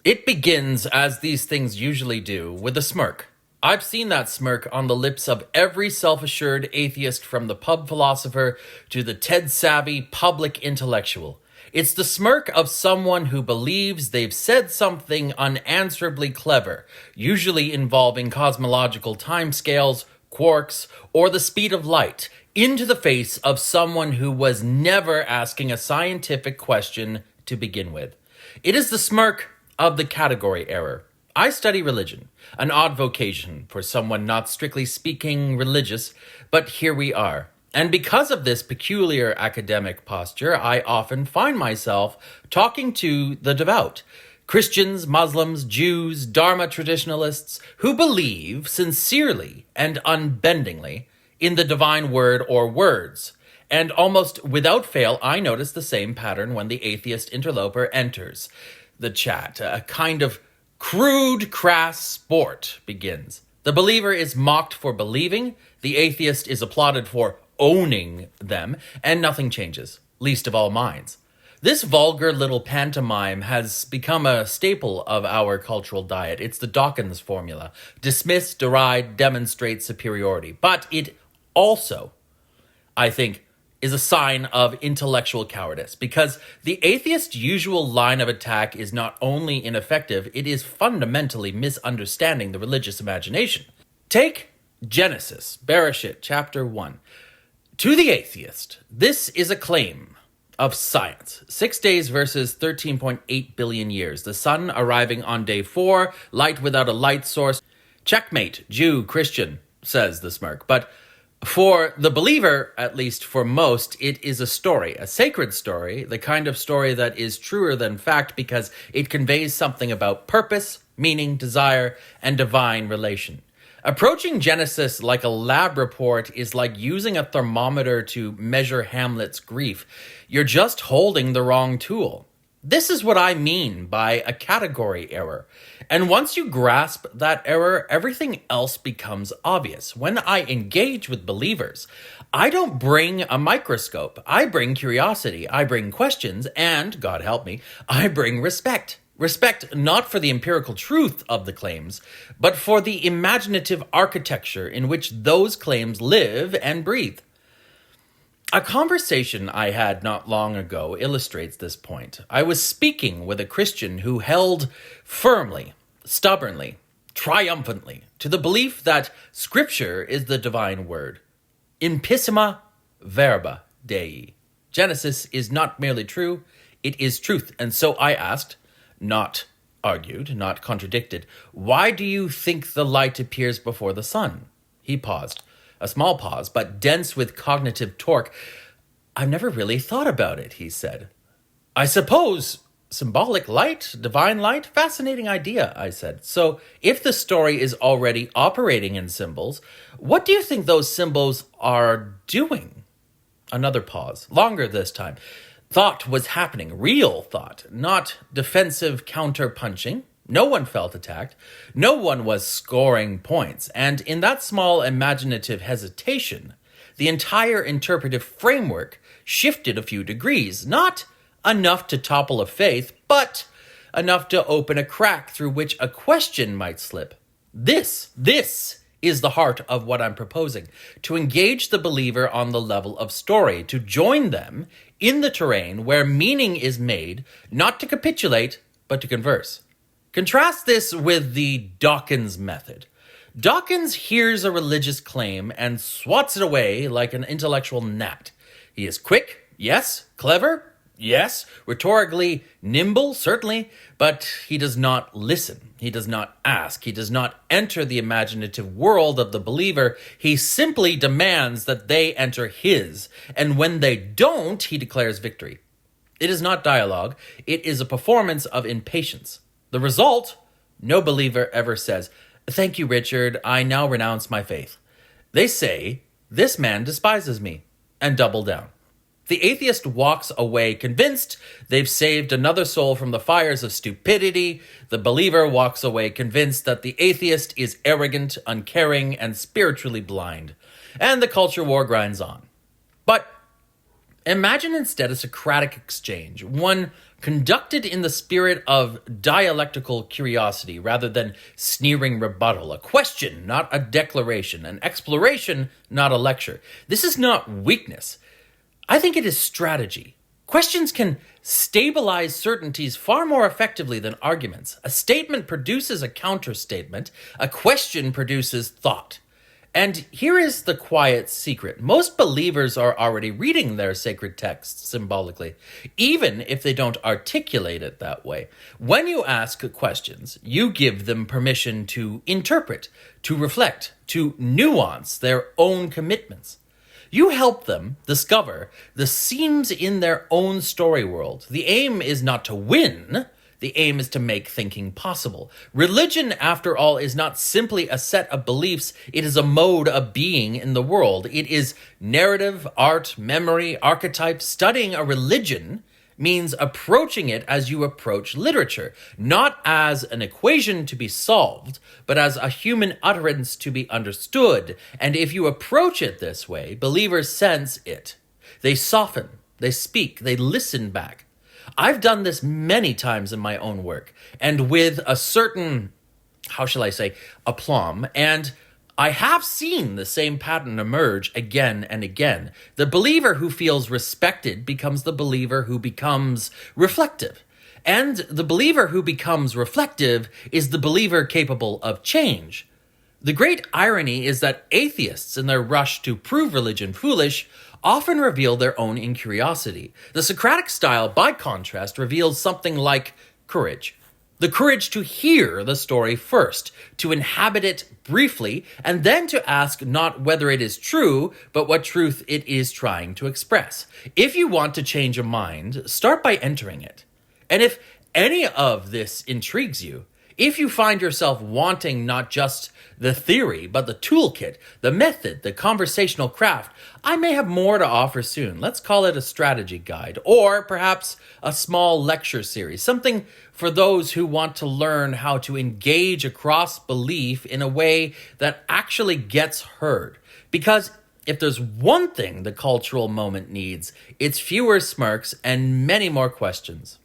It begins, as these things usually do, with a smirk. I've seen that smirk on the lips of every self-assured atheist, from the pub philosopher to the TED-savvy public intellectual. It's the smirk of someone who believes they've said something unanswerably clever, usually involving cosmological timescales, quarks, or the speed of light, into the face of someone who was never asking a scientific question to begin with. It is the smirk of the category error. I study religion, an odd vocation for someone not strictly speaking religious, but here we are. And because of this peculiar academic posture, I often find myself talking to the devout, Christians, Muslims, Jews, Dharma traditionalists, who believe sincerely and unbendingly in the divine word or words. And almost without fail, I notice the same pattern when the atheist interloper enters the chat. A kind of crude, crass sport begins. The believer is mocked for believing, the atheist is applauded for owning them, and nothing changes, least of all minds. This vulgar little pantomime has become a staple of our cultural diet. It's the Dawkins formula. Dismiss, deride, demonstrate superiority. But it also, I think, is a sign of intellectual cowardice, because the atheist's usual line of attack is not only ineffective, it is fundamentally misunderstanding the religious imagination. Take Genesis, Bereshit, chapter 1. To the atheist, this is a claim of science. 6 days versus 13.8 billion years. The sun arriving on day 4, light without a light source. Checkmate, Jew, Christian, says the smirk. But for the believer, at least for most, it is a story, a sacred story, the kind of story that is truer than fact because it conveys something about purpose, meaning, desire, and divine relation. Approaching Genesis like a lab report is like using a thermometer to measure Hamlet's grief. You're just holding the wrong tool. This is what I mean by a category error. And once you grasp that error, everything else becomes obvious. When I engage with believers, I don't bring a microscope. I bring curiosity. I bring questions. And, God help me, I bring respect. Respect not for the empirical truth of the claims, but for the imaginative architecture in which those claims live and breathe. A conversation I had not long ago illustrates this point. I was speaking with a Christian who held firmly, stubbornly, triumphantly to the belief that Scripture is the divine word. Impissima verba Dei. Genesis is not merely true, it is truth. And so I asked, not argued, not contradicted, why do you think the light appears before the sun? He paused. A small pause, but dense with cognitive torque. I've never really thought about it, he said. I suppose symbolic light, divine light? Fascinating idea, I said. So if the story is already operating in symbols, what do you think those symbols are doing? Another pause, longer this time. Thought was happening, real thought, not defensive counter-punching. No one felt attacked. No one was scoring points. And in that small imaginative hesitation, the entire interpretive framework shifted a few degrees. Not enough to topple a faith, but enough to open a crack through which a question might slip. This is the heart of what I'm proposing. To engage the believer on the level of story, to join them in the terrain where meaning is made, not to capitulate, but to converse. Contrast this with the Dawkins method. Dawkins hears a religious claim and swats it away like an intellectual gnat. He is quick, yes. Clever, yes. Rhetorically nimble, certainly. But he does not listen. He does not ask. He does not enter the imaginative world of the believer. He simply demands that they enter his. And when they don't, he declares victory. It is not dialogue. It is a performance of impatience. The result, no believer ever says, "Thank you, Richard, I now renounce my faith." They say, "This man despises me," and double down. The atheist walks away convinced they've saved another soul from the fires of stupidity. The believer walks away convinced that the atheist is arrogant, uncaring, and spiritually blind. And the culture war grinds on. But Imagine instead a Socratic exchange, one conducted in the spirit of dialectical curiosity rather than sneering rebuttal, a question, not a declaration, an exploration, not a lecture. This is not weakness. I think it is strategy. Questions can stabilize certainties far more effectively than arguments. A statement produces a counterstatement. A question produces thought. And here is the quiet secret. Most believers are already reading their sacred texts symbolically, even if they don't articulate it that way. When you ask questions, you give them permission to interpret, to reflect, to nuance their own commitments. You help them discover the seams in their own story world. The aim is not to win. The aim is to make thinking possible. Religion, after all, is not simply a set of beliefs. It is a mode of being in the world. It is narrative, art, memory, archetype. Studying a religion means approaching it as you approach literature, not as an equation to be solved, but as a human utterance to be understood. And if you approach it this way, believers sense it. They soften, they speak, they listen back. I've done this many times in my own work, and with a certain, aplomb, and I have seen the same pattern emerge again and again. The believer who feels respected becomes the believer who becomes reflective. And the believer who becomes reflective is the believer capable of change. The great irony is that atheists, in their rush to prove religion foolish, often reveal their own incuriosity. The Socratic style, by contrast, reveals something like courage. The courage to hear the story first, to inhabit it briefly, and then to ask not whether it is true, but what truth it is trying to express. If you want to change a mind, start by entering it. And if any of this intrigues you, if you find yourself wanting not just the theory, but the toolkit, the method, the conversational craft, I may have more to offer soon. Let's call it a strategy guide, or perhaps a small lecture series, something for those who want to learn how to engage across belief in a way that actually gets heard. Because if there's one thing the cultural moment needs, it's fewer smirks and many more questions.